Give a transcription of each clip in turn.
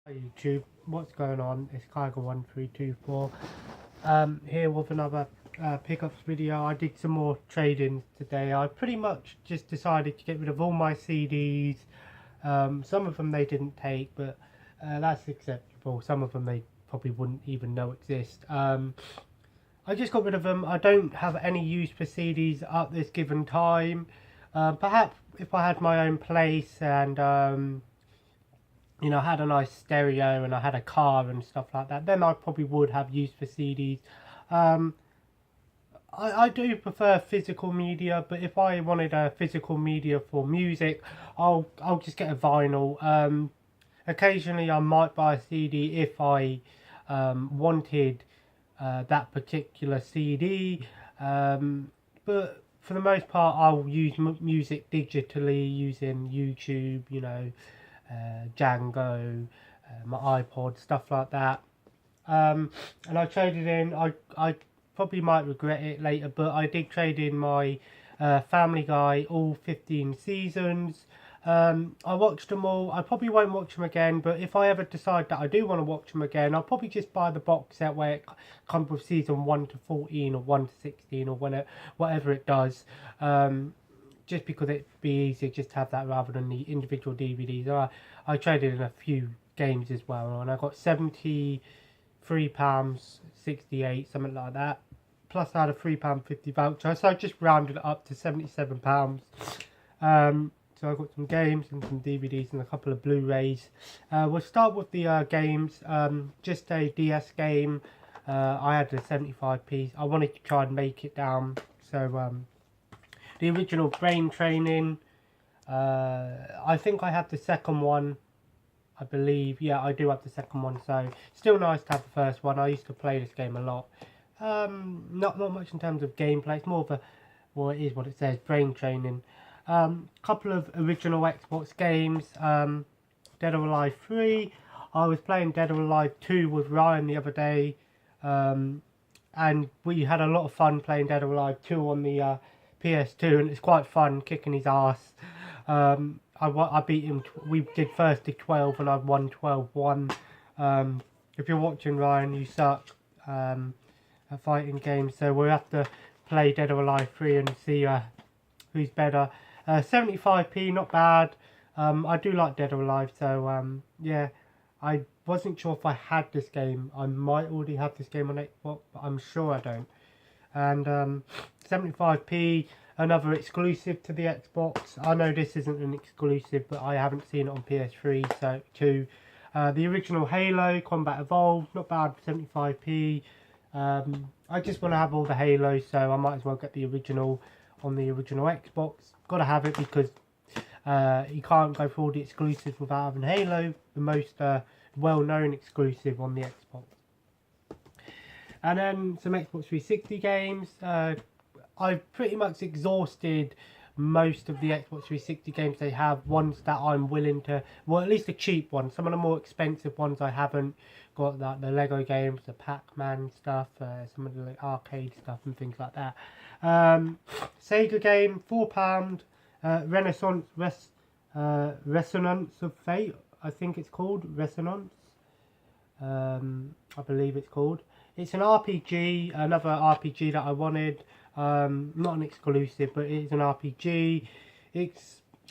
Hi YouTube, what's going on? It's Kiger1324 here with another pickups video. I did some more trading today. I pretty much just decided to get rid of all my CDs. Some of them they didn't take, but that's acceptable. Some of them they probably wouldn't even know exist. I just got rid of them. I don't have any use for CDs at this given time. Perhaps if I had my own place and you know, I had a nice stereo and I had a car and stuff like that, then I probably would have use for CDs. I do prefer physical media, but if I wanted a physical media for music, I'll just get a vinyl. Occasionally I might buy a CD if I wanted that particular CD, but for the most part I'll use music digitally using YouTube, you know, Django, my iPod, stuff like that. And I traded in, I probably might regret it later, but I did trade in my Family Guy, all 15 seasons. I watched them all. I probably won't watch them again, but if I ever decide that I do want to watch them again, I'll probably just buy the box set where it comes with season 1 to 14 or 1 to 16 or whatever it does. Just because it'd be easier just to have that rather than the individual DVDs. I traded in a few games as well, and I got £73.68, something like that. Plus I had a £3.50 voucher, so I just rounded it up to £77. So I got some games and some DVDs and a couple of Blu-rays. We'll start with the games. Just a DS game. I had a 75p. I wanted to try and make it down, so the original Brain Training, I think I have the second one, I believe. Yeah, I do have the second one, so still nice to have the first one. I used to play this game a lot. Not much in terms of gameplay, it's more of a, well, it is what it says, Brain Training. Couple of original Xbox games, Dead or Alive 3. I was playing Dead or Alive 2 with Ryan the other day, and we had a lot of fun playing Dead or Alive 2 on the PS2, and it's quite fun kicking his ass. I beat him. We did first to 12 and I won 12-1. If you're watching, Ryan, you suck at fighting games, so we'll have to play Dead or Alive 3 and see who's better. 75p, not bad. I do like Dead or Alive, so yeah. I wasn't sure if I had this game. I might already have this game on Xbox, but I'm sure I don't. And 75p, another exclusive to the Xbox. I know this isn't an exclusive, but I haven't seen it on PS3, so too. The original Halo Combat Evolved, not bad, 75p. I just want to have all the Halos, so I might as well get the original on the original Xbox. Gotta have it because you can't go for all the exclusives without having Halo, the most well-known exclusive on the Xbox. And then some Xbox 360 games. I've pretty much exhausted most of the Xbox 360 games they have. Ones that I'm willing to, well, at least the cheap ones. Some of the more expensive ones I haven't got, like the Lego games, the Pac-Man stuff, some of the arcade stuff and things like that. Sega game, £4. Resonance of Fate, I think it's called. Resonance, I believe it's called. It's an RPG, another RPG that I wanted. Not an exclusive, but it is an RPG.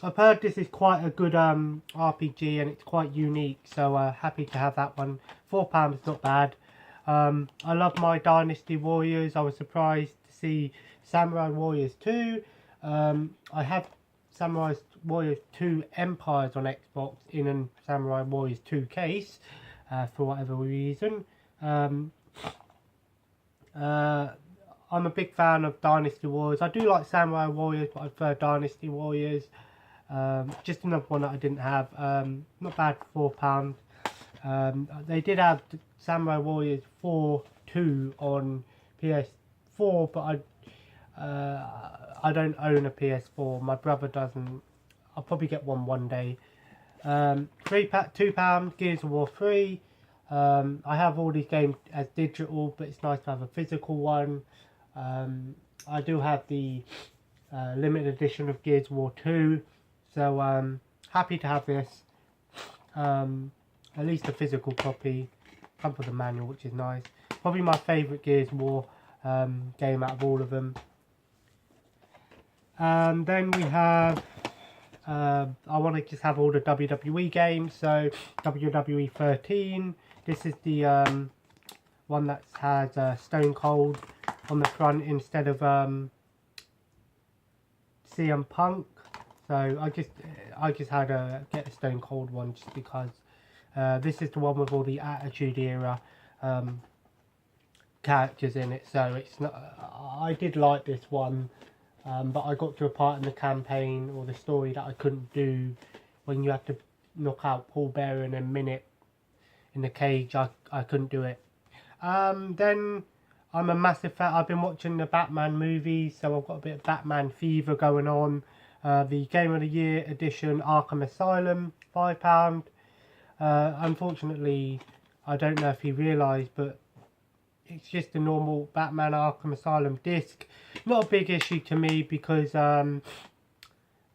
I've heard this is quite a good RPG and it's quite unique, so happy to have that one. £4 is not bad. I love my Dynasty Warriors. I was surprised to see Samurai Warriors 2. I have Samurai Warriors 2 Empires on Xbox in a Samurai Warriors 2 case, for whatever reason. I'm a big fan of Dynasty Warriors. I do like Samurai Warriors, but I prefer Dynasty Warriors. Just another one that I didn't have. Not bad for £4. They did have Samurai Warriors 4-2 on PS4, but I don't own a PS4. My brother doesn't. I'll probably get one day. £2, Gears of War 3. I have all these games as digital, but it's nice to have a physical one. I do have the limited edition of Gears of War 2, so happy to have this. at least a physical copy. Come with the manual, which is nice. Probably my favourite Gears of War game out of all of them. Then we have, I want to just have all the WWE games. So WWE 13. This is the one that has Stone Cold on the front instead of CM Punk. So I just had to get a Stone Cold one just because this is the one with all the Attitude Era characters in it. So it's not. I did like this one, but I got to a part in the campaign or the story that I couldn't do when you have to knock out Paul Bearer in a minute in the cage. I couldn't do it. Then I'm a massive fan. I've been watching the Batman movies, so I've got a bit of Batman fever going on. The Game of the Year edition Arkham Asylum, £5. Unfortunately, I don't know if you realise, but it's just a normal Batman Arkham Asylum disc. Not a big issue to me because I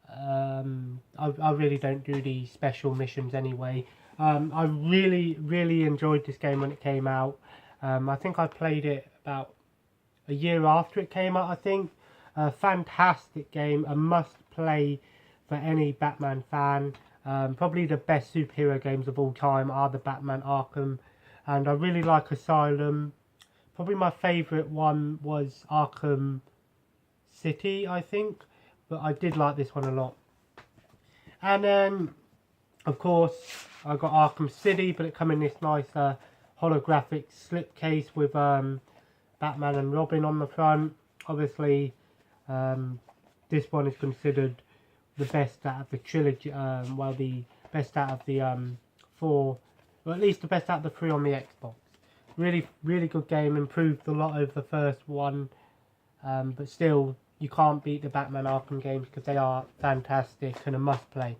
really don't do the special missions anyway. I really enjoyed this game when it came out. I think I played it about a year after it came out, I think. A fantastic game, a must play for any Batman fan. Probably the best superhero games of all time are the Batman Arkham, and I really like Asylum. Probably my favourite one was Arkham City, I think, but I did like this one a lot. And then, of course, I got Arkham City, but it came in this nice holographic slipcase with Batman and Robin on the front. Obviously, this one is considered the best out of the trilogy, well, the best out of the 4, or at least the best out of the 3 on the Xbox. Really good game, improved a lot over the first one, but still, you can't beat the Batman Arkham games because they are fantastic and a must play.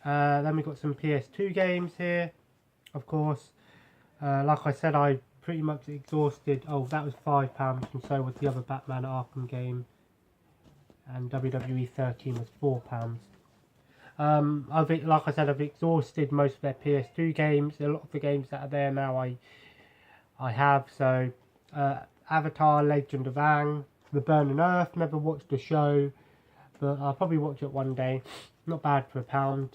Then we got some PS2 games here, of course. Like I said, I pretty much exhausted. Oh, that was £5, and so was the other Batman Arkham game. And WWE 13 was £4. Like I said, I've exhausted most of their PS2 games. A lot of the games that are there now, I have. So, Avatar: Legend of Aang, The Burning Earth. Never watched the show, but I'll probably watch it one day. Not bad for £1.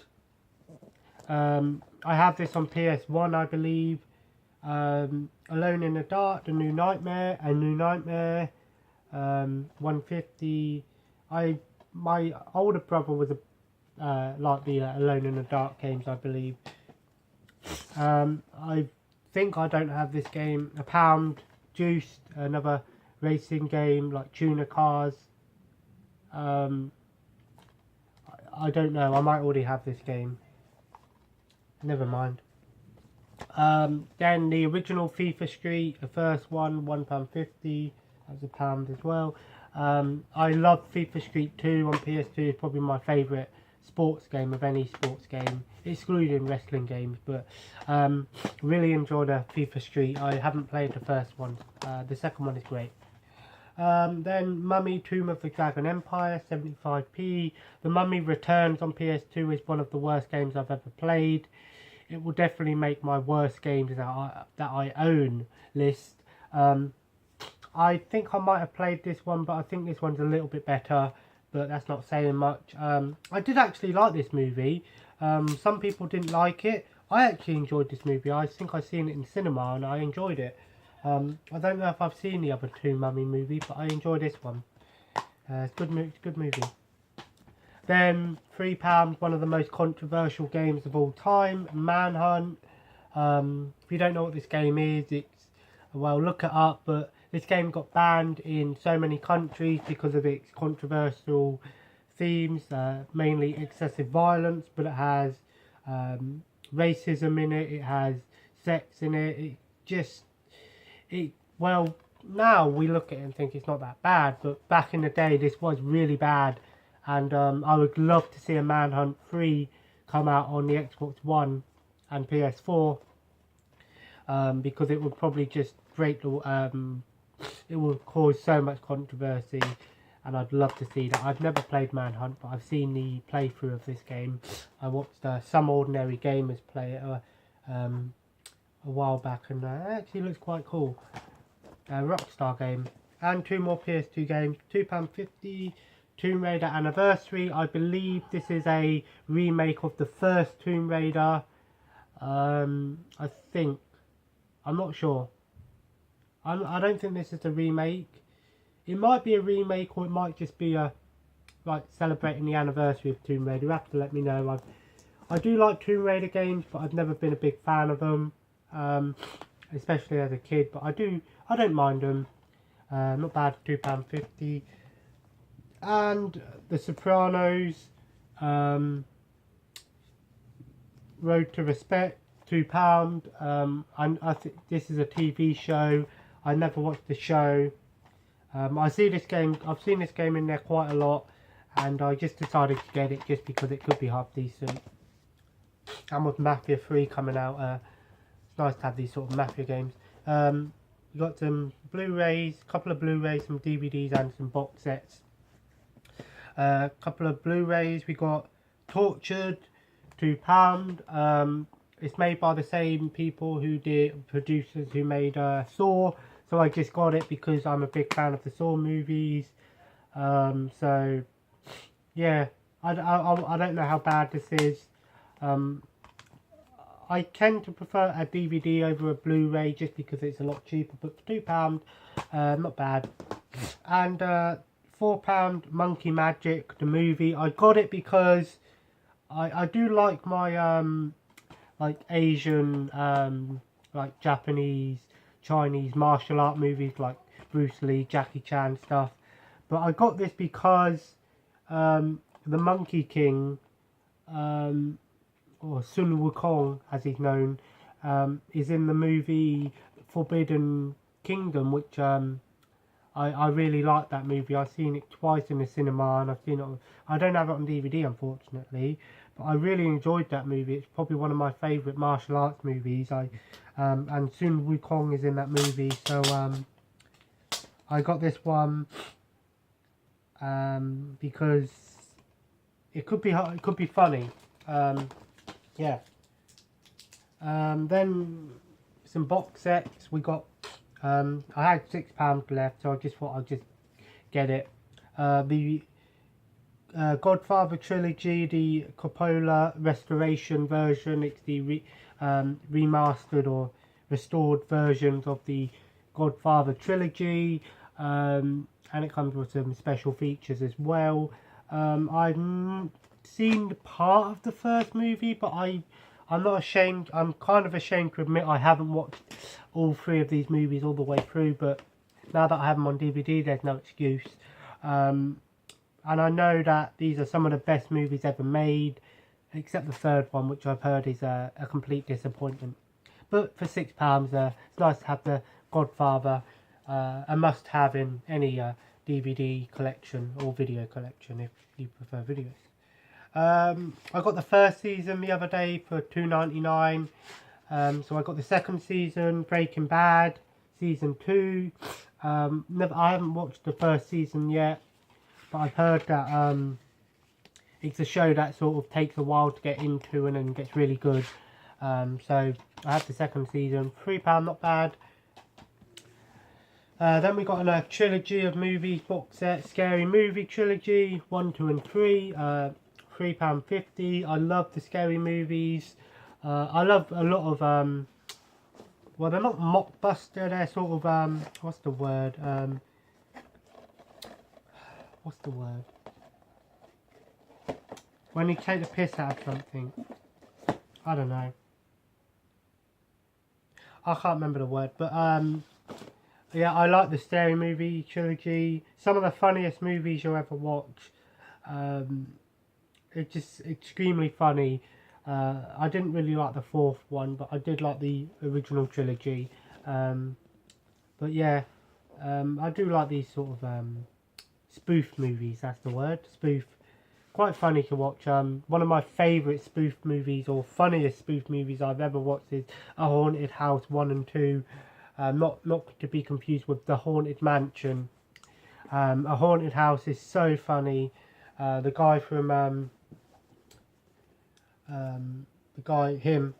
I have this on PS1, I believe. Alone in the Dark, The New Nightmare, A New Nightmare, 150. My older brother was like the Alone in the Dark games, I believe. I think I don't have this game. £1, Juiced, another racing game like Tuner Cars. I don't know. I might already have this game. Never mind. Then the original FIFA Street, the first one, £1.50. That was £1 as well. I love FIFA Street 2 on PS2. It's probably my favourite sports game of any sports game, excluding wrestling games. But really enjoyed FIFA Street. I haven't played the first one. The second one is great. Then Mummy, Tomb of the Dragon Empire, 75p. The Mummy Returns on PS2 is one of the worst games I've ever played. It will definitely make my worst games that I own list. I think I might have played this one, but I think this one's a little bit better, but that's not saying much. I did actually like this movie. Some people didn't like it. I actually enjoyed this movie. I think I've seen it in cinema and I enjoyed it. I don't know if I've seen the other two Mummy movies, but I enjoyed this one. It's a good movie. Then £3, one of the most controversial games of all time, Manhunt. If you don't know what this game is, well, look it up, but this game got banned in so many countries because of its controversial themes, mainly excessive violence, but it has racism in it, it has sex in it, well, now we look at it and think it's not that bad, but back in the day this was really bad, and I would love to see a Manhunt 3 come out on the Xbox One and PS4, because it would probably just break the, it would cause so much controversy, and I'd love to see that. I've never played Manhunt, but I've seen the playthrough of this game. I watched Some Ordinary Gamers play it a while back, and it actually looks quite cool. Rockstar game. And 2 more PS2 games, £2.50. Tomb Raider Anniversary. I believe this is a remake of the first Tomb Raider. I think. I'm not sure. I don't think this is a remake. It might be a remake, or it might just be a like celebrating the anniversary of Tomb Raider. You have to let me know. I do like Tomb Raider games, but I've never been a big fan of them, especially as a kid. But I don't mind them. Not bad. £2.50. And The Sopranos, Road to Respect, £2. I think this is a TV show. I never watched the show. I've seen this game in there quite a lot, and I just decided to get it just because it could be half decent. And with Mafia 3 coming out, it's nice to have these sort of Mafia games. We got some Blu-rays, a couple of Blu-rays, some DVDs and some box sets. A couple of Blu-rays. We got Tortured, £2. It's made by the same people producers who made Saw. So I just got it because I'm a big fan of the Saw movies. So yeah, I don't know how bad this is. I tend to prefer a DVD over a Blu-ray just because it's a lot cheaper. But for £2, not bad. And £4 Monkey Magic, the movie. I got it because I do like my like Asian, like Japanese, Chinese martial art movies like Bruce Lee, Jackie Chan stuff. But I got this because the Monkey King, or Sun Wukong as he's known, is in the movie Forbidden Kingdom, which I really like that movie. I've seen it twice in the cinema, and I've seen it. I don't have it on DVD, unfortunately, but I really enjoyed that movie. It's probably one of my favourite martial arts movies. And Sun Wukong is in that movie, so I got this one because it could be funny. Yeah. Then some box sets. We got. I had £6 left, so I just thought I'd just get it. The Godfather trilogy, the Coppola restoration version. It's the remastered or restored versions of the Godfather trilogy, and it comes with some special features as well. I've seen part of the first movie, but I'm not ashamed. I'm kind of ashamed to admit I haven't watched all 3 of these movies all the way through, but now that I have them on DVD, there's no excuse. And I know that these are some of the best movies ever made, except the third one, which I've heard is a complete disappointment. But for £6, it's nice to have the Godfather, a must-have in any DVD collection or video collection, if you prefer videos. I got the first season the other day for £2.99. So I got the second season, Breaking Bad, season 2. I haven't watched the first season yet, but I've heard that it's a show that sort of takes a while to get into and then gets really good. So I have the second season, £3, not bad. Then we got a trilogy of movies box set, Scary Movie trilogy, 1, 2 and 3, £3.50. I love the scary movies. I love a lot of well, they're not mockbuster, they're sort of what's the word? When you take the piss out of something. I don't know. I can't remember the word, but yeah, I like the Scary Movie trilogy. Some of the funniest movies you'll ever watch. It's just extremely funny. I didn't really like the fourth one, but I did like the original trilogy. But yeah, I do like these sort of spoof movies, that's the word, spoof. Quite funny to watch. One of my favourite spoof movies, or funniest spoof movies I've ever watched, is A Haunted House 1 and 2. Not to be confused with The Haunted Mansion. A Haunted House is so funny. The guy from him.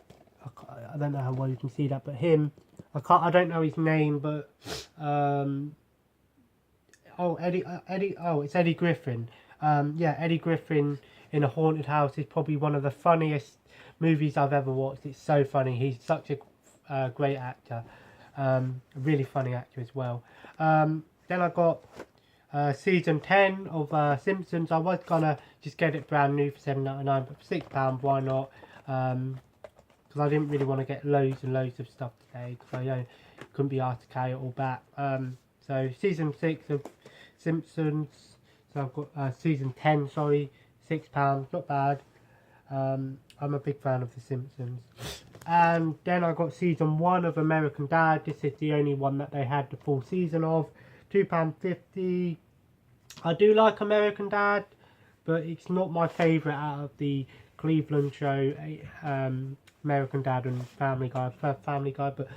I don't know how well you can see that, but him. I don't know his name, but it's Eddie Griffin. Yeah, Eddie Griffin in A Haunted House is probably one of the funniest movies I've ever watched. It's so funny. He's such a great actor. A really funny actor as well. Then I got season 10 of Simpsons. I was gonna just get it brand new for £7.99, but for £6, why not? Because I didn't really want to get loads and loads of stuff today, because I couldn't be asked to carry it all back. So season 6 of Simpsons. So I've got season 10, sorry, £6, not bad. I'm a big fan of The Simpsons. And then I got season 1 of American Dad. This is the only one that they had the full season of. £2.50. I do like American Dad, but it's not my favourite out of the Cleveland show, American Dad and Family Guy. I prefer Family Guy, but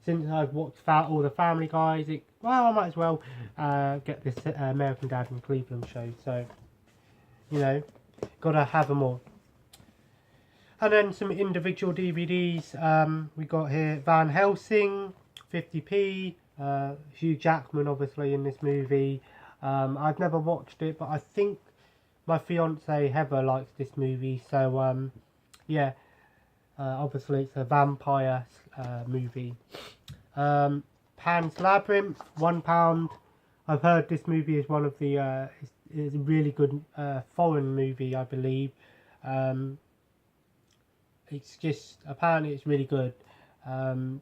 since I've watched all the Family Guys, I might as well get this American Dad and Cleveland show. So, you know, gotta have them all. And then some individual DVDs. We got here Van Helsing, 50p. Hugh Jackman, obviously, in this movie. I've never watched it, but I think my fiance Heather likes this movie. So, yeah, obviously it's a vampire movie. Pan's Labyrinth, £1. I've heard this movie is one of the is a really good foreign movie, I believe. It's just, apparently it's really good, and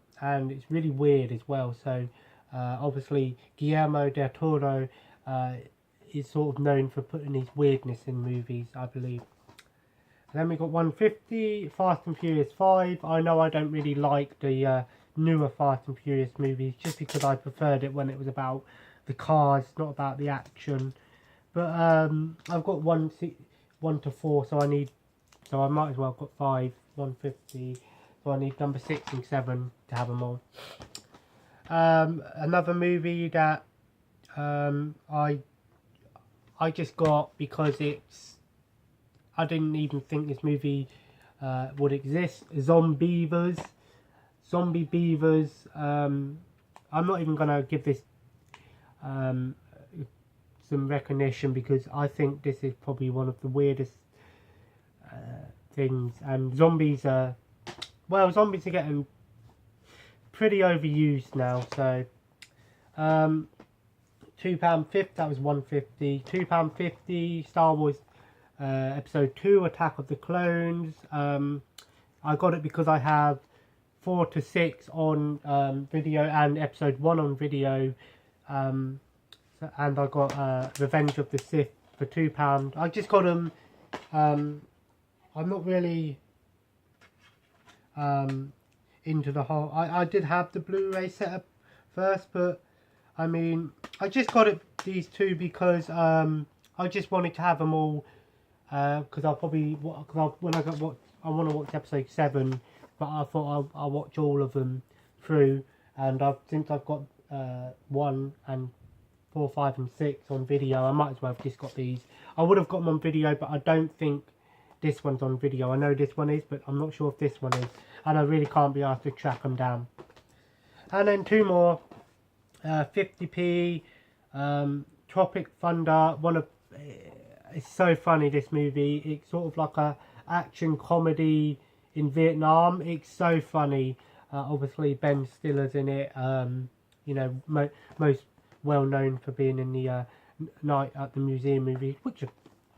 it's really weird as well. So obviously Guillermo del Toro is sort of known for putting his weirdness in movies, I believe. And then we got 150, Fast and Furious 5. I know I don't really like the newer Fast and Furious movies, just because I preferred it when it was about the cars, not about the action. But I've got 1 to 4, so I might as well have got 5, 150. So I need number 6 and 7 to have them all. Another movie that I just got because I didn't even think this movie would exist. Zombie Beavers. I'm not even gonna give this some recognition, because I think this is probably one of the weirdest things. And zombies are getting pretty overused now. So £2.50, that was 150. £2.50, Star Wars Episode 2, Attack of the Clones. I got it because I have 4 to 6 on video and Episode 1 on video. And I got Revenge of the Sith for £2. I just got them. I'm not really into the whole. I did have the Blu-ray setup first, but I mean, I just got these two because I just wanted to have them all. Because I want to watch Episode 7, but I thought I'll watch all of them through. And since I've got 1 and 4, 5 and 6 on video, I might as well have just got these. I would have got them on video, but I don't think this one's on video. I know this one is, but I'm not sure if this one is, and I really can't be asked to track them down. And then 2 more, 50p, Tropic Thunder. It's so funny, this movie. It's sort of like a action comedy in Vietnam. It's so funny. Obviously Ben Stiller's in it. You know, most well known for being in the Night at the Museum movies, which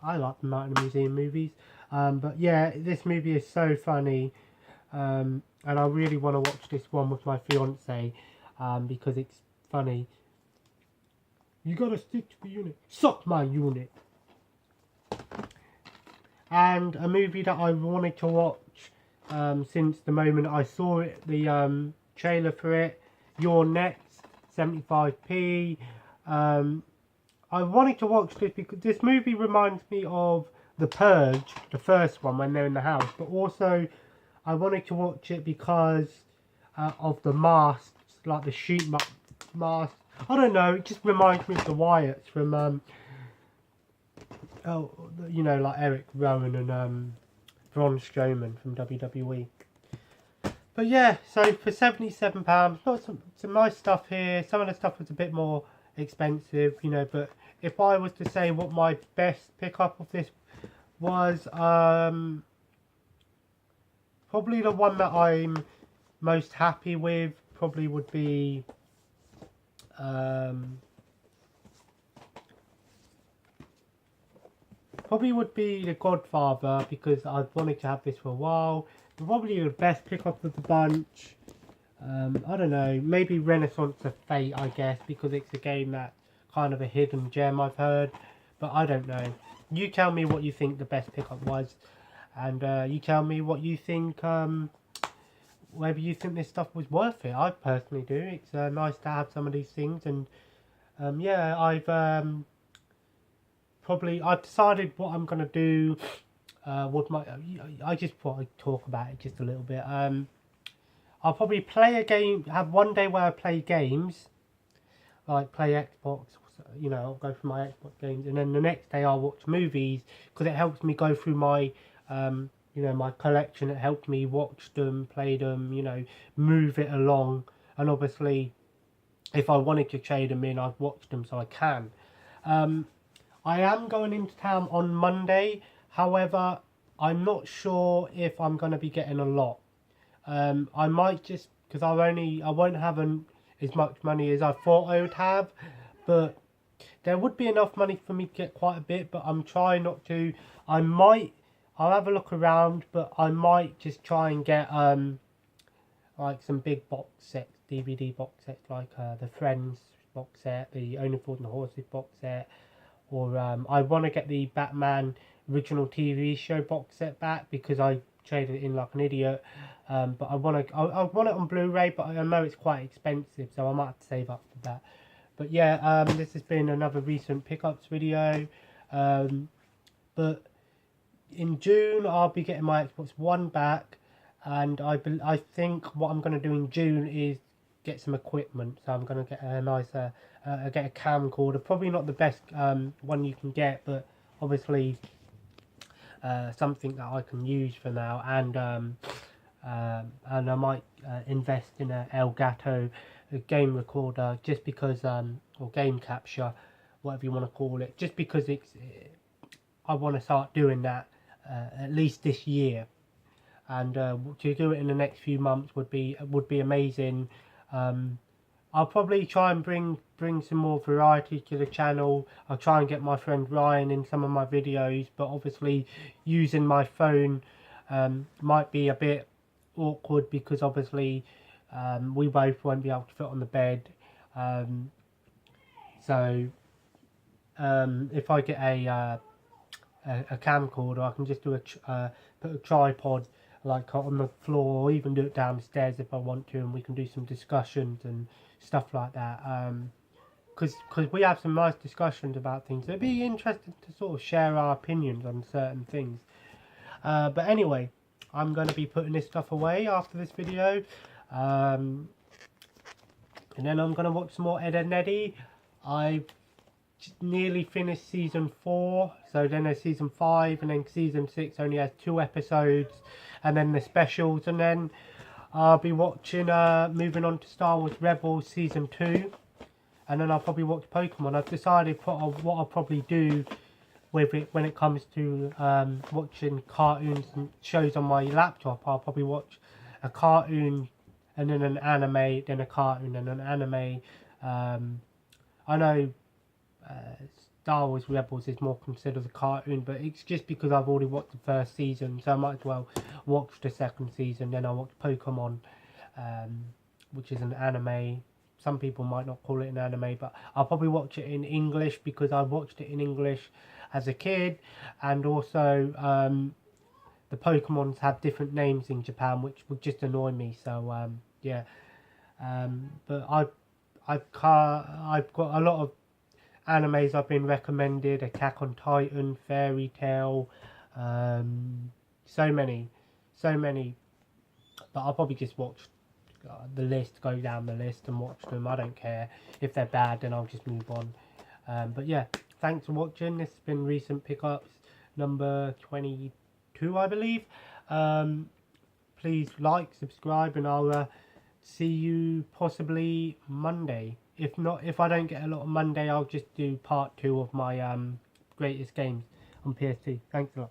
I like the Night at the Museum movies. But yeah, this movie is so funny, and I really want to watch this one with my fiance, because it's funny. You gotta stick to the unit. Suck my unit. And a movie that I wanted to watch since the moment I saw it, the trailer for it, You're Next, 75p. I wanted to watch this because this movie reminds me of The Purge, the first one, when they're in the house. But also, I wanted to watch it because of the masks, like the sheet mask. I don't know, it just reminds me of the Wyatts from, you know, like Eric Rowan and Braun Strowman from WWE. But yeah, so for £77, got some nice stuff here. Some of the stuff was a bit more expensive, you know, but if I was to say what my best pickup of this was, probably the one that I'm most happy with probably would be The Godfather, because I've wanted to have this for a while. Probably the best pickup of the bunch. I don't know, maybe Renaissance of Fate, I guess, because it's a game that's kind of a hidden gem, I've heard. But I don't know. You tell me what you think the best pickup was, and you tell me what you think, whether you think this stuff was worth it. I personally do. It's nice to have some of these things, and yeah, I've decided what I'm gonna do. I just thought I'd talk about it just a little bit. I'll probably play a game, have one day where I play games, like play Xbox, you know, I'll go through my Xbox games, and then the next day I'll watch movies, because it helps me go through my, you know, my collection. It helps me watch them, play them, you know, move it along, and obviously, if I wanted to trade them in, I'd watch them so I can. I am going into town on Monday, however, I'm not sure if I'm going to be getting a lot. I might just, because I won't have as much money as I thought I would have, but there would be enough money for me to get quite a bit, but I'm trying not to. I'll have a look around, but I might just try and get, like some big box sets, DVD box sets, like the Friends box set, the Only Fools and Horses box set, or I want to get the Batman original TV show box set back, because I traded it in like an idiot. But I want it on Blu-ray, but I know it's quite expensive, so I might have to save up for that. But yeah, this has been another recent pickups video. But in June I'll be getting my Xbox One back, and I think what I'm going to do in June is get some equipment. So I'm going to get a nice get a camcorder. Probably not the best one you can get, but obviously something that I can use for now, and I might invest in a Elgato game recorder, just because, or game capture, whatever you want to call it, just because I want to start doing that at least this year, and to do it in the next few months would be amazing. I'll probably try and bring some more variety to the channel. I'll try and get my friend Ryan in some of my videos, but obviously using my phone might be a bit awkward, because obviously we both won't be able to fit on the bed. So if I get a camcorder, I can just do put a tripod like on the floor, or even do it downstairs if I want to, and we can do some discussions and stuff like that. Because we have some nice discussions about things. It'd be interesting to sort of share our opinions on certain things. But anyway, I'm going to be putting this stuff away after this video. And then I'm going to watch some more Ed, Edd n Eddy. I've nearly finished season 4. So then there's season 5, and then season 6 only has 2 episodes. And then the specials. And then I'll be watching, moving on to Star Wars Rebels season 2. And then I'll probably watch Pokemon. I've decided what I'll probably do with it when it comes to watching cartoons and shows on my laptop. I'll probably watch a cartoon, and then an anime, then a cartoon, and an anime. I know Star Wars Rebels is more considered a cartoon, but it's just because I've already watched the first season, so I might as well watch the second season. Then I'll watch Pokemon, which is an anime. Some people might not call it an anime, but I'll probably watch it in English, because I watched it in English as a kid, and also the Pokemons have different names in Japan, which would just annoy me. So yeah, but I've got a lot of animes I've been recommended: Attack on Titan, Fairy Tail, so many, but I'll probably just watch the list, go down the list and watch them. I don't care if they're bad, then I'll just move on. But yeah, thanks for watching. This has been recent pickups number 22, I believe. Please like, subscribe, and I'll see you possibly Monday. If not, if I don't get a lot on Monday, I'll just do part 2 of my greatest games on PS2. Thanks a lot.